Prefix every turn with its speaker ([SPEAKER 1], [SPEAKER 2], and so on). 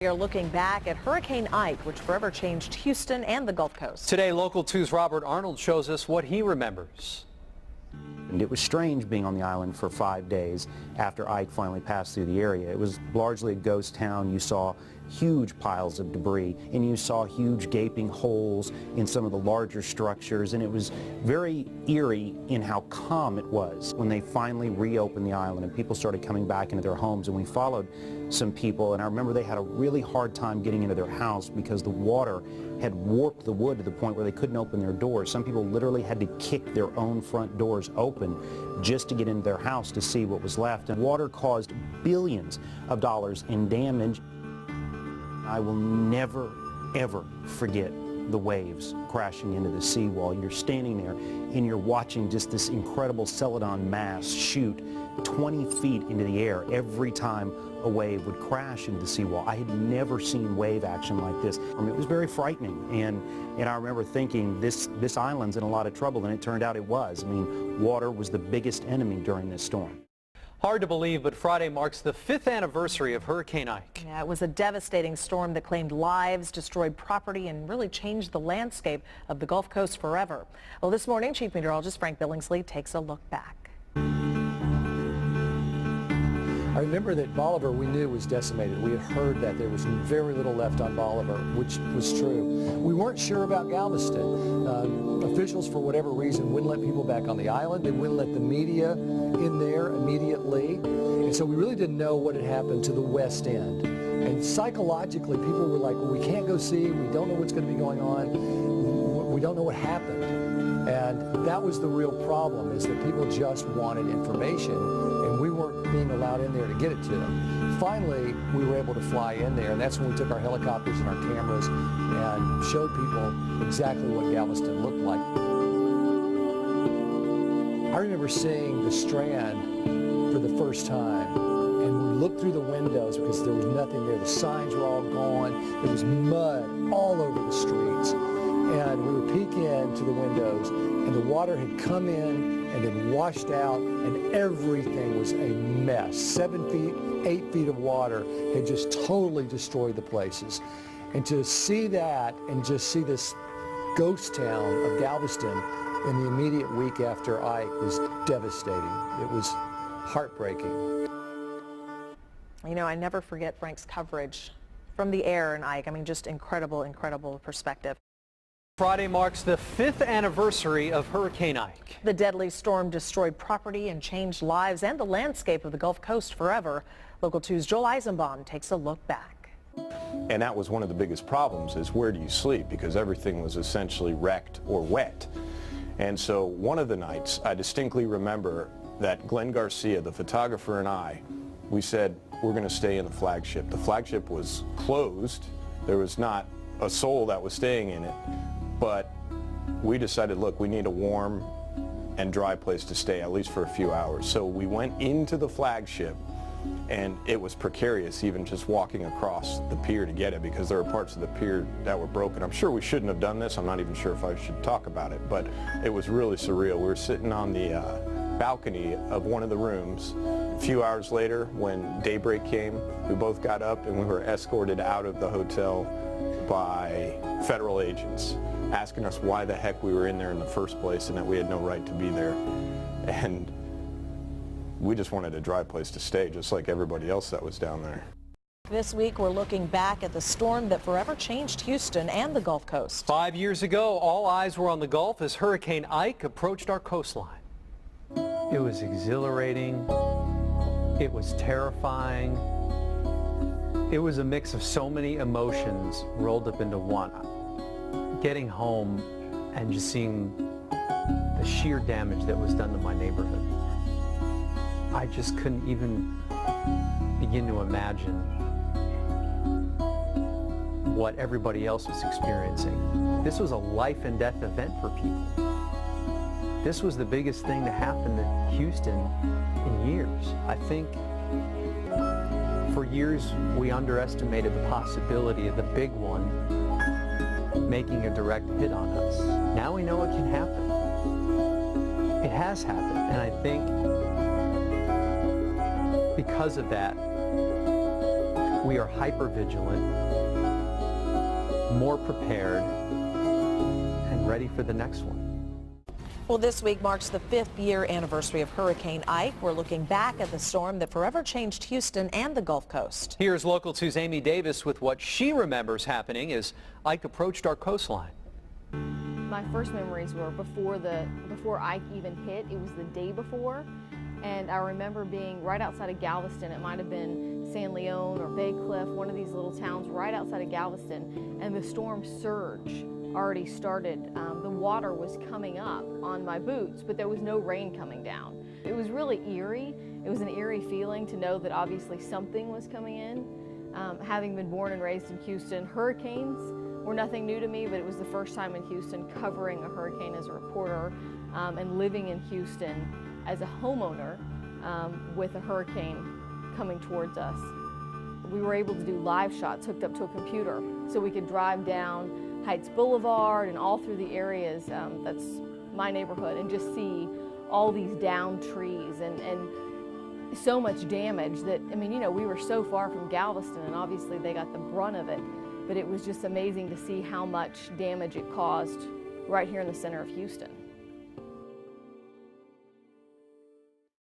[SPEAKER 1] We are looking back at Hurricane Ike, which forever changed Houston and the Gulf Coast.
[SPEAKER 2] Today, Local 2's Robert Arnold shows us what he remembers.
[SPEAKER 3] And it was strange being on the island for 5 days after Ike finally passed through the area. It was largely a ghost town. You saw huge piles of debris, and you saw huge gaping holes in some of the larger structures, and it was very eerie in how calm it was when they finally reopened the island and people started coming back into their homes. And we followed some people, and I remember they had a really hard time getting into their house because the water had warped the wood to the point where they couldn't open their doors. Some people literally had to kick their own front doors open just to get into their house to see what was left. And water caused billions of dollars in damage. I will never, ever forget the waves crashing into the seawall. You're standing there and you're watching just this incredible Celadon mass shoot 20 feet into the air every time a wave would crash into the seawall. I had never seen wave action like this. I mean, it was very frightening, and I remember thinking this island's in a lot of trouble, and it turned out it was. I mean, water was the biggest enemy during this storm.
[SPEAKER 2] Hard to believe, but Friday marks the 5th anniversary of Hurricane Ike.
[SPEAKER 1] Yeah, it was a devastating storm that claimed lives, destroyed property, and really changed the landscape of the Gulf Coast forever. Well, this morning, Chief Meteorologist Frank Billingsley takes a look back.
[SPEAKER 4] I remember that Bolivar, we knew, was decimated. We had heard that there was very little left on Bolivar, which was true. We weren't sure about Galveston. Officials, for whatever reason, wouldn't let people back on the island. They wouldn't let the media in there immediately. And so we really didn't know what had happened to the West End. And psychologically, people were like, well, we can't go see. We don't know what's going to be going on. We don't know what happened. And that was the real problem, is that people just wanted information, and we weren't being allowed in there to get it to them. Finally, we were able to fly in there, and that's when we took our helicopters and our cameras and showed people exactly what Galveston looked like. I remember seeing the Strand for the first time, and we looked through the windows because there was nothing there. The signs were all gone. There was mud all over the streets. And we would peek into the windows, and the water had come in and then washed out, and everything was a mess. 7 feet, 8 feet of water had just totally destroyed the places. And to see that and just see this ghost town of Galveston in the immediate week after Ike was devastating. It was heartbreaking.
[SPEAKER 1] You know, I never forget Frank's coverage from the air in Ike. I mean, just incredible, incredible perspective.
[SPEAKER 2] Friday marks the 5th anniversary of Hurricane Ike.
[SPEAKER 1] The deadly storm destroyed property and changed lives and the landscape of the Gulf Coast forever. Local 2's Joel Eisenbaum takes a look back.
[SPEAKER 5] And that was one of the biggest problems, is where do you sleep? Because everything was essentially wrecked or wet. And so one of the nights, I distinctly remember that Glenn Garcia, the photographer, and I, we said, we're going to stay in the flagship. The flagship was closed. There was not a soul that was staying in it. But we decided, look, we need a warm and dry place to stay, at least for a few hours. So we went into the flagship, and it was precarious even just walking across the pier to get it, because there were parts of the pier that were broken. I'm sure we shouldn't have done this. I'm not even sure if I should talk about it, but it was really surreal. We were sitting on the balcony of one of the rooms. A few hours later, when daybreak came, we both got up and we were escorted out of the hotel by federal agents, asking us why the heck we were in there in the first place and that we had no right to be there. And we just wanted a dry place to stay, just like everybody else that was down there.
[SPEAKER 1] This week, we're looking back at the storm that forever changed Houston and the Gulf Coast.
[SPEAKER 2] 5 years ago, all eyes were on the Gulf as Hurricane Ike approached our coastline. It was exhilarating. It was terrifying. It was a mix of so many emotions rolled up into one. Getting home and just seeing the sheer damage that was done to my neighborhood. I just couldn't even begin to imagine what everybody else was experiencing. This was a life and death event for people. This was the biggest thing to happen to Houston in years. I think for years we underestimated the possibility of the big one making a direct hit on us. Now we know it can happen. It has happened, and I think because of that, We are hyper-vigilant, more prepared, and ready for the next one.
[SPEAKER 1] Well, this week marks the 5th year anniversary of Hurricane Ike. We're looking back at the storm that forever changed Houston and the Gulf Coast.
[SPEAKER 2] Here's Local 2's Amy Davis with what she remembers happening as Ike approached our coastline.
[SPEAKER 6] My first memories were before Ike even hit. It was the day before, and I remember being right outside of Galveston. It might have been San Leon or Bay Cliff, one of these little towns right outside of Galveston, and the storm surge already started. The water was coming up on my boots, but there was no rain coming down. It was really eerie. It was an eerie feeling to know that obviously something was coming in. Having been born and raised in Houston, hurricanes were nothing new to me, but it was the first time in Houston covering a hurricane as a reporter, and living in Houston as a homeowner with a hurricane coming towards us. We were able to do live shots hooked up to a computer, so we could drive down Heights Boulevard and all through the areas, that's my neighborhood, and just see all these downed trees and so much damage that, I mean, you know, we were so far from Galveston and obviously they got the brunt of it, but it was just amazing to see how much damage it caused right here in the center of Houston.